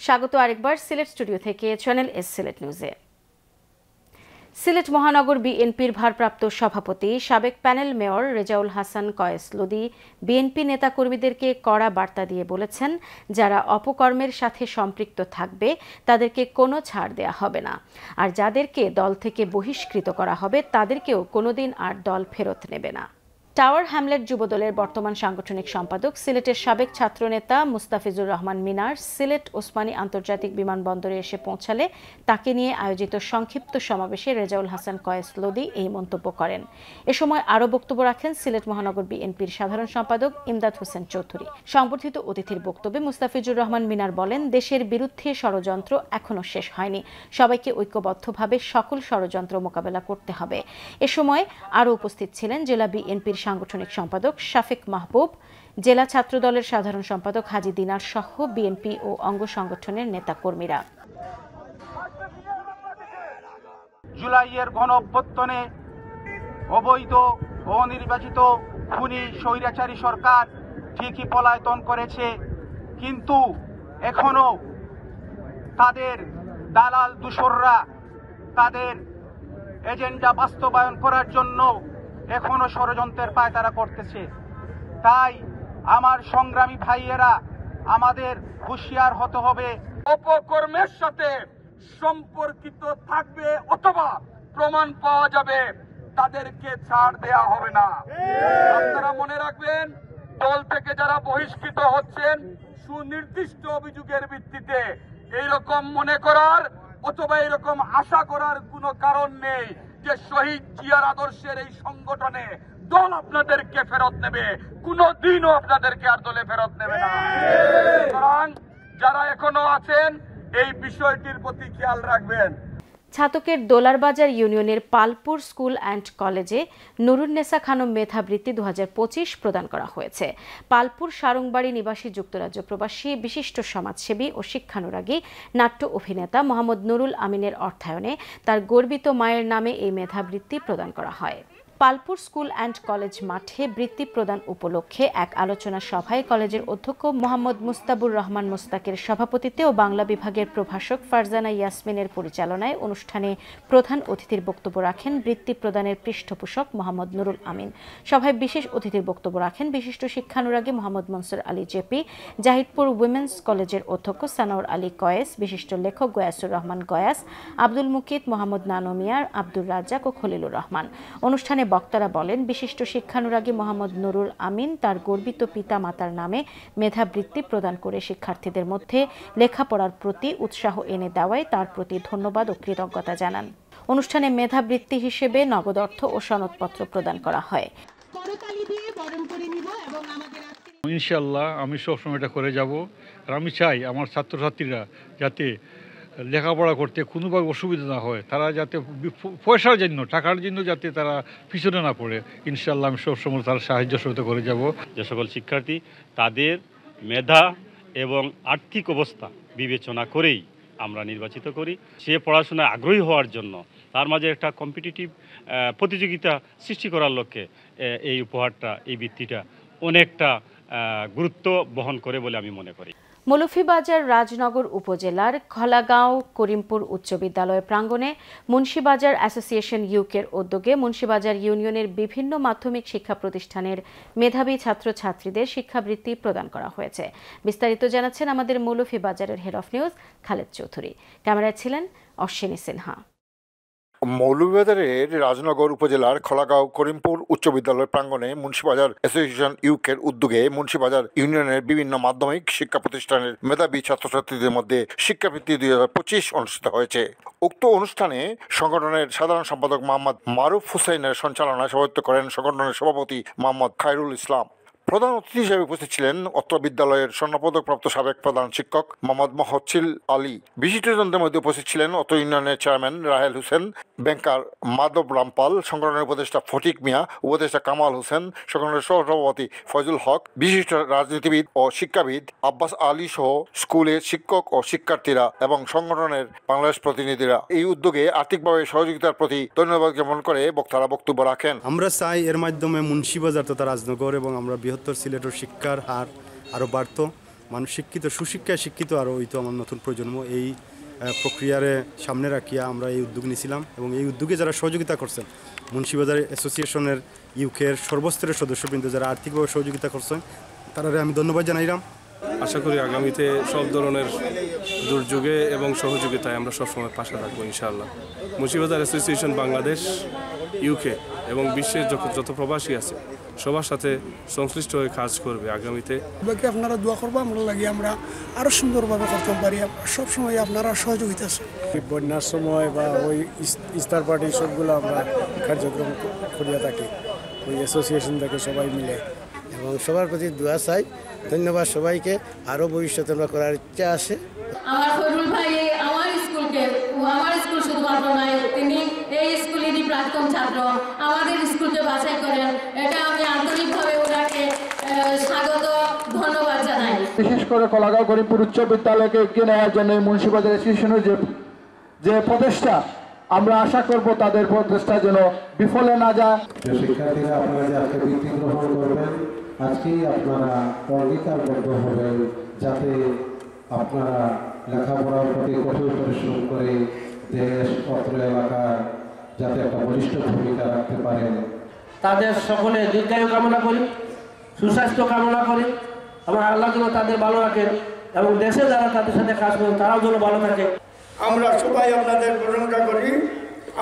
স্বাগত আরেকবার সিলেট স্টুডিও থেকে চ্যানেল এস সিলেট নিউজে। সিলেট মহানগর বিএনপির ভারপ্রাপ্ত সভাপতি সাবেক panel mayor Rezaul Hasan Kayes Lodi BNP নেতাকর্মীদেরকে কড়া বার্তা দিয়ে বলেছেন, যারা অপকর্মের সাথে সম্পৃক্ত থাকবে তাদেরকে কোনো ছাড় দেয়া হবে না, আর যাদেরকে দল থেকে বহিষ্কৃত করা হবে তাদেরকেও কোনোদিন আর দল ফেরত নেবে না। টাওয়ার হ্যামলেট যুবদলের বর্তমান সাংগঠনিক সম্পাদক সিলেটের সাবেক ছাত্রনেতা মুস্তাফিজুর রহমান মিনার সিলেট ওসমানী আন্তর্জাতিক বিমানবন্দরে এসে পৌঁছালে তাকে নিয়ে আয়োজিত সংক্ষিপ্ত সমাবেশে রেজাউল হাসান কয়েস লোদি এই মন্তব্য করেন। এ সময় আরও বক্তব্য রাখেন সিলেট মহানগর বিএনপির সাধারণ সম্পাদক ইমদাদ হোসেন চৌধুরী। সংবর্ধিত অতিথির বক্তব্যে মুস্তাফিজুর রহমান মিনার বলেন, দেশের বিরুদ্ধে ষড়যন্ত্র এখনও শেষ হয়নি, সবাইকে ঐক্যবদ্ধভাবে সকল ষড়যন্ত্র মোকাবেলা করতে হবে। এ সময় আরও উপস্থিত ছিলেন জেলা বিএনপির সাংগঠনিক সম্পাদক শাফিক মাহবুব, জেলা ছাত্রদলের সাধারণ সম্পাদক হাজি দিনার সহ বিএনপি ও অঙ্গ সংগঠনের নেতাকর্মীরা। জুলাইয়ের গণঅভ্যুত্থানে অবৈধ ও নির্বাচিত খুনি স্বৈরাচারী সরকার ঠিকই পলায়ন করেছে, কিন্তু এখনো তাদের দালাল দূষররা তাদের এজেন্ডা বাস্তবায়ন করার জন্য এখনো ষড়যন্ত্রের পায়তারা করতেছে। তাই আমার সংগ্রামী ভাইয়েরা, আমাদের হুঁশিয়ার হতে হবে। অপকর্মের সাথে সম্পর্কিত থাকবে অথবা প্রমাণ পাওয়া যাবে, তাদেরকে ছাড় দেয়া হবে না। আপনারা মনে রাখবেন, দল থেকে যারা বহিষ্কৃত হচ্ছেন সুনির্দিষ্ট অভিযোগের ভিত্তিতে এইরকম মনে করার অথবা এরকম আশা করার কোনো কারণ নেই যে শহীদ জিয়ার আদর্শের এই সংগঠনে দল আপনাদেরকে ফেরত নেবে, কোনদিনও আপনাদেরকে আর দলে ফেরত নেবে না। সুতরাং যারা এখনো আছেন এই বিষয়টির প্রতি খেয়াল রাখবেন। ছাতকের দোলারবাজার ইউনিয়নের পালপুর স্কুল অ্যান্ড কলেজে নুরুন্নেসা খানম মেধাবৃত্তি 2025 প্রদান করা হয়েছে। পালপুর সারংবাড়ি নিবাসী যুক্তরাজ্য প্রবাসী বিশিষ্ট সমাজসেবী ও শিক্ষানুরাগী নাট্য অভিনেতা মোহাম্মদ নুরুল আমিনের অর্থায়নে তার গর্বিত মায়ের নামে এই মেধাবৃত্তি প্রদান করা হয়। পালপুর স্কুল অ্যান্ড কলেজ মাঠে বৃত্তি প্রদান উপলক্ষে এক আলোচনা সভায় কলেজের অধ্যক্ষ মোহাম্মদ মুস্তাবুর রহমান মুস্তাকের সভাপতিত্বে ও বাংলা বিভাগের প্রভাষক ফারজানা ইয়াসমিনের পরিচালনায় অনুষ্ঠানে প্রধান অতিথির বক্তব্য রাখেন বৃত্তি প্রদানের পৃষ্ঠপোষক মোহাম্মদ নুরুল আমিন। সভায় বিশেষ অতিথির বক্তব্য রাখেন বিশিষ্ট শিক্ষানুরাগী মোহাম্মদ মনসুর আলী জেপি, জাহিদপুর উইমেন্স কলেজের অধ্যক্ষ সানোয়ার আলী কয়েস, বিশিষ্ট লেখক গয়াসুর রহমান গয়াস, আব্দুল মুকিত, মোহাম্মদ নানমিয়ার, আব্দুর রাজ্জাক ও খলিলুর রহমান। অনুষ্ঠানে বক্তারা বলেন, বিশিষ্ট শিক্ষানুরাগী মোহাম্মদ নুরুল আমিন তার গর্বিত পিতা মাতার নামে মেধাবৃত্তি প্রদান করে শিক্ষার্থীদের মধ্যে লেখাপড়ার প্রতি উৎসাহ এনে দেওয়ায় তার প্রতি ধন্যবাদ ও কৃতজ্ঞতা জানান। অনুষ্ঠানে মেধাবৃত্তি হিসেবে নগদ অর্থ ও সনদপত্র প্রদান করা হয়। ইনশাআল্লাহ আমি সবসময় এটা করে যাব, আর আমি চাই আমার ছাত্রছাত্রীরা যাতে লেখাপড়া করতে কোনোভাবে অসুবিধা না হয়, তারা যাতে পয়সার জন্য টাকার জন্য যাতে তারা পিছনে না পড়ে। ইনশাআল্লাহ আমি সবসময় তার সাহায্য সহযোগিতা করে যাব। যে সকল শিক্ষার্থী তাদের মেধা এবং আর্থিক অবস্থা বিবেচনা করেই আমরা নির্বাচিত করি, সে পড়াশোনায় আগ্রহী হওয়ার জন্য তার মাঝে একটা কম্পিটিটিভ প্রতিযোগিতা সৃষ্টি করার লক্ষ্যে এই উপহারটা, এই বৃত্তিটা অনেকটা গুরুত্ব বহন করে বলে আমি মনে করি। মৌলভীবাজার রাজনগর উপজেলার খলাগাঁও করিমপুর উচ্চ বিদ্যালয় প্রাঙ্গণে মুন্সিবাজার অ্যাসোসিয়েশন ইউকের উদ্যোগে মুন্সিবাজার ইউনিয়নের বিভিন্ন মাধ্যমিক শিক্ষা প্রতিষ্ঠানের মেধাবী ছাত্রছাত্রীদের শিক্ষাবৃত্তি প্রদান করা হয়েছে। বিস্তারিত জানাচ্ছেন আমাদের মৌলভীবাজারের head of news Khaled Chowdhury. ক্যামেরায় ছিলেন অশ্বিনী সিনহা। মৌলভীবাজারের রাজনগর উপজেলার খলাগাঁও করিমপুর উচ্চ বিদ্যালয় প্রাঙ্গণে মুন্সিবাজার অ্যাসোসিয়েশন ইউকের উদ্যোগে মুন্সিবাজার ইউনিয়নের বিভিন্ন মাধ্যমিক শিক্ষা প্রতিষ্ঠানের মেধাবী ছাত্রছাত্রীদের মধ্যে শিক্ষাবৃত্তি 2025 অনুষ্ঠিত হয়েছে। উক্ত অনুষ্ঠানে সংগঠনের সাধারণ সম্পাদক মোহাম্মদ মারুফ হুসাইনের সঞ্চালনায় সভাপতিত্ব করেন সংগঠনের সভাপতি মোহাম্মদ খায়রুল ইসলাম। প্রধান অতিথি হিসেবে উপস্থিত ছিলেন অত্র বিদ্যালয়ের স্বর্ণপদকপ্রাপ্ত সাবেক প্রধান শিক্ষক মোহাম্মদ মহচ্ছিল আলী। বিশিষ্টজনদের মধ্যে উপস্থিত ছিলেন অত্র ইউনিয়নের চেয়ারম্যান রাহেল হোসেন, ব্যাংকার মাধব রামপাল, সংগঠনের উপদেষ্টা ফটিক মিয়া, উপদেষ্টা কামাল হোসেন, সংগঠনের সহসভাপতি ফয়জুল হক, বিশিষ্ট রাজনীতিবিদ ও শিক্ষাবিদ আব্বাস আলী সহ স্কুলের শিক্ষক ও শিক্ষার্থীরা এবং সংগঠনের বাংলাদেশ প্রতিনিধিরা এই উদ্যোগে আর্থিকভাবে সহযোগিতার প্রতি ধন্যবাদ জ্ঞাপন করে বক্তারা বক্তব্য রাখেন। আমরা চাই এর মাধ্যমে মুন্সিবাজার তথা রাজনগর এবং আমরা বৃহত্তর সিলেটের শিক্ষার হার আরও বাড়ত। মানুষ শিক্ষিত সুশিক্ষায় শিক্ষিত আরও হইতো আমার নতুন প্রজন্ম। এই প্রক্রিয়ারে সামনে রাখিয়া আমরা এই উদ্যোগ নিয়েছিলাম এবং এই উদ্যোগে যারা সহযোগিতা করছেন মুন্সিবাজার অ্যাসোসিয়েশনের ইউকের সর্বস্তরের সদস্যবৃন্দ যারা আর্থিকভাবে সহযোগিতা করছেন তারারে আমি ধন্যবাদ জানাইলাম। আশা করি আগামীতে সব ধরনের দুর্যোগে এবং সহযোগিতায় আমরা সবসময় পাশে থাকবো ইনশাআল্লাহ। মুন্সিবাজার অ্যাসোসিয়েশন বাংলাদেশ, ইউকে এবং বিশ্বের যত প্রবাসী আছে সবার সাথে সংশ্লিষ্ট হয়ে কাজ করবে আগামীতে। বাকি আপনারা দোয়া করবো আমরা লাগে আমরা আরও সুন্দরভাবে করতে পারি। সবসময় আপনারা সহযোগিতা আছে। বন্যার সময় বা ওই ইস্তার পার্টি সবগুলো আমরা কার্যক্রম করিয়া থাকি ওই অ্যাসোসিয়েশন থেকে সবাই মিলে, এবং সবার প্রতি দোয়া চাই। ধন্যবাদ সবাইকে। আরও ভবিষ্যতে আমরা করার ইচ্ছা আছে। আমার ফজলুল ভাই আমার স্কুল শুধুমাত্র নয়, তিনি এই স্কুলেরই প্রাক্তন ছাত্র। আমাদের স্কুলকে বাছাই করেন, এটা আমি আন্তরিকভাবে ওনাকে স্বাগত ধন্যবাদ জানাই। বিশেষ করে কলাগাঁও করিমপুর উচ্চ বিদ্যালয়কে এগিয়ে নেওয়ার জন্য মুন্সিবাজার অ্যাসোসিয়েশনের যে প্রচেষ্টা, আমরা আশা করব তাদের প্রচেষ্টা যেন বিফলে না যায়। শিক্ষার্থীরা আপনারা যে আজকে বৃত্তি গ্রহণ করবেন, আজকেই আপনারা অঙ্গীকারবদ্ধ হবেন যাতে আপনারা লেখাপড়ার প্রতি কঠোর পরিশ্রম করে দেশ অত্র এলাকায় যাতে একটা বলিষ্ঠ ভূমিকা রাখতে পারেন। তাদের সকলে দীর্ঘায়ু কামনা করি, সুস্বাস্থ্য কামনা করি। আমরা আল্লাহ যেন তাদের ভালো রাখেন এবং দেশে যারা তাদের সাথে কাজ করেন তারাও যেন ভালো থাকে। আমরা সবাই আপনাদের প্রশংসা করি,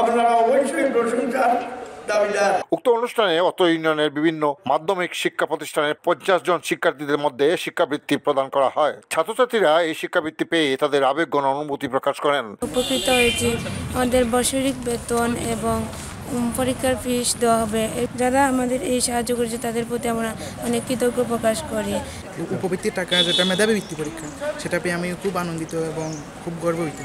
আপনারা অবশ্যই প্রশংসার দাবিদার। উক্ত অনুষ্ঠানে অত্র ইউনিয়নের বিভিন্ন মাধ্যমিক শিক্ষা প্রতিষ্ঠানের 50 জন শিক্ষার্থীদের মধ্যে শিক্ষাবৃত্তি প্রদান করা হয়। ছাত্রছাত্রীরা এই শিক্ষাবৃত্তি পেয়ে তাদের আবেগঘন অনুভূতি প্রকাশ করেন। উপকৃত হয়েছি, আমাদের বার্ষিক বেতন এবং পরীক্ষার ফিস দেওয়া হবে। যারা আমাদের এই সাহায্য করেছে তাদের প্রতি আমরা অনেক কৃতজ্ঞ প্রকাশ করি। উপবৃত্তির টাকা যেটা মেধাবী বৃত্তি পরীক্ষা, সেটা পেয়ে আমি খুব আনন্দিত এবং খুব গর্বিত।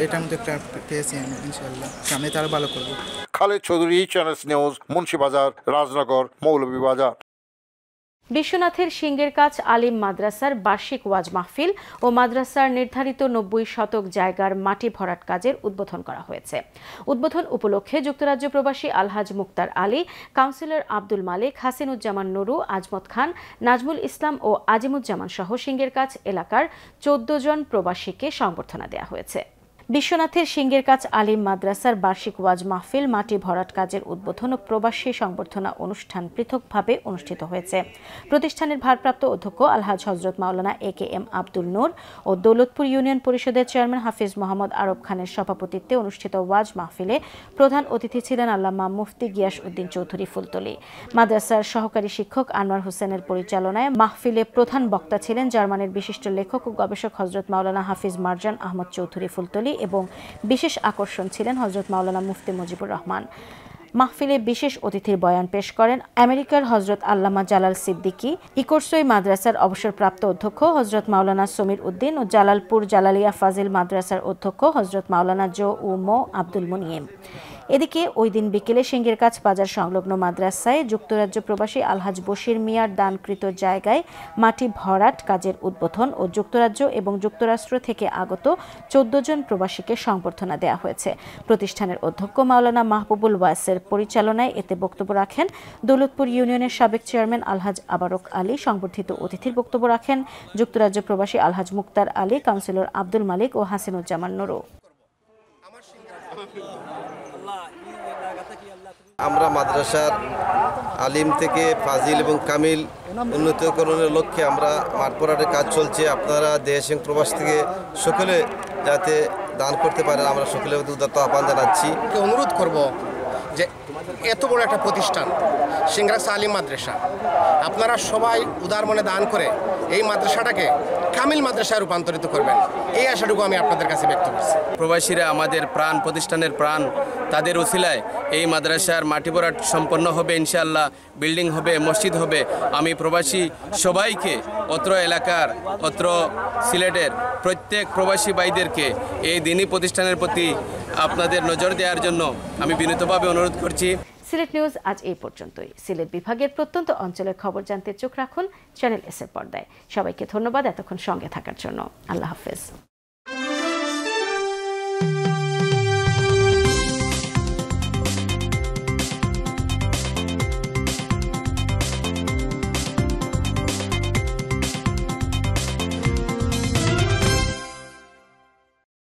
এটার মধ্যে একটা পেয়েছি আমি, ইনশাআল্লাহ সামনে তারা ভালো করব। Khaled Chowdhury, channel S news, Munshibazar, Rajnagar, Moulvibazar. বিশ্বনাথের সিংহের কাছ আলিম মাদ্রাসার বার্ষিক ওয়াজ মাহফিল ও মাদ্রাসার নির্ধারিত 90 শতক জায়গার মাটি ভরাট কাজের উদ্বোধন করা হয়েছে। উদ্বোধন উপলক্ষে যুক্তরাজ্য প্রবাসী আলহাজ মুক্তার আলী, কাউন্সিলর আব্দুল মালিক, হাসিনুজ্জামান নুরু, আজমত খান, নাজমুল ইসলাম ও আজিমুজ্জামান সহ সিংহের কাছ এলাকার 14 জন প্রবাসীকে সংবর্ধনা দেওয়া হয়েছে। বিশ্বনাথের সিংহের কাছ আলিম মাদ্রাসার বার্ষিক ওয়াজ মাহফিল, মাটি ভরাট কাজের উদ্বোধন ও প্রবাসী সংবর্ধনা অনুষ্ঠান পৃথকভাবে অনুষ্ঠিত হয়েছে। প্রতিষ্ঠানের ভারপ্রাপ্ত অধ্যক্ষ আলহাজ হযরত মাওলানা AKM আব্দুল নূর ও দৌলতপুর ইউনিয়ন পরিষদের চেয়ারম্যান হাফিজ মোহাম্মদ আরব খানের সভাপতিত্বে অনুষ্ঠিত ওয়াজ মাহফিলে প্রধান অতিথি ছিলেন আল্লামা মুফতি গিয়াস উদ্দিন চৌধুরী ফুলতলী। মাদ্রাসার সহকারী শিক্ষক আনোয়ার হোসেনের পরিচালনায় মাহফিলে প্রধান বক্তা ছিলেন জার্মানির বিশিষ্ট লেখক ও গবেষক হযরত মাওলানা হাফিজ মারজান আহমদ চৌধুরী ফুলতলী এবং বিশেষ আকর্ষণ ছিলেন হযরত মাওলানা মুফতি মুজিবুর রহমান। মাহফিলে বিশেষ অতিথির বয়ান পেশ করেন আমেরিকার হযরত আল্লামা জালাল সিদ্দিকী, ইকরসই মাদ্রাসার অবসরপ্রাপ্ত অধ্যক্ষ হযরত মাওলানা সমীর উদ্দিন ও জালালপুর জালালিয়া ফাজিল মাদ্রাসার অধ্যক্ষ হযরত মাওলানা জো উ মো আব্দুল মুনিয়েম। এদিকে ওই দিন বিকেলে সিংহের কাছ বাজার সংলগ্ন মাদ্রাসায় যুক্তরাজ্য প্রবাসী আলহাজ বশির মিয়ার দানকৃত জায়গায় মাটি ভরাট কাজের উদ্বোধন ও যুক্তরাজ্য এবং যুক্তরাষ্ট্র থেকে আগত 14 জন প্রবাসীকে সংবর্ধনা দেওয়া হয়েছে। প্রতিষ্ঠানের অধ্যক্ষ মাওলানা মাহবুবুল ওয়াসের পরিচালনায় এতে বক্তব্য রাখেন দৌলতপুর ইউনিয়নের সাবেক চেয়ারম্যান আলহাজ আবারক আলী। সংবর্ধিত অতিথির বক্তব্য রাখেন যুক্তরাজ্য প্রবাসী আলহাজ মুক্তার আলী, কাউন্সিলর আব্দুল মালিক ও হাসিনুজ্জামান নুরু। আমরা মাদ্রাসার আলিম থেকে ফাজিল এবং কামিল উন্নতকরণের লক্ষ্যে আমরা মাঠ ভরাটের কাজ চলছে। আপনারা দেশ এবং প্রবাস থেকে সকলে যাতে দান করতে পারেন আমরা সকলে উদাত্ত আহ্বান জানাচ্ছি। অনুরোধ করব যে এত বড় একটা প্রতিষ্ঠান সিংহের কাছ আলিম মাদ্রাসা, আপনারা সবাই উদার মনে দান করে এই মাদ্রাসাটাকে কামিল মাদ্রাসায় রূপান্তরিত করবেন, এই আশাটুকু আমি আপনাদের কাছে ব্যক্ত করছি। প্রবাসীরা আমাদের প্রাণ, প্রতিষ্ঠানের প্রাণ, তাদের উসিলায় এই মাদ্রাসার মাটি ভরাট সম্পন্ন হবে ইনশাআল্লাহ, বিল্ডিং হবে, মসজিদ হবে। আমি প্রবাসী সবাইকে, অত্র এলাকার, অত্র সিলেটের প্রত্যেক প্রবাসী ভাইদেরকে এই দিনী প্রতিষ্ঠানের প্রতি আপনাদের নজর দেওয়ার জন্য আমি বিনীতভাবে অনুরোধ করছি। সিলেট নিউজ আজ এই পর্যন্তই। সিলেট বিভাগের প্রত্যন্ত অঞ্চলের খবর জানতে চোখ রাখুন চ্যানেল এস-এর পর্দায়। সবাইকে ধন্যবাদ এতক্ষণ সঙ্গে থাকার জন্য। আল্লাহ হাফেজ।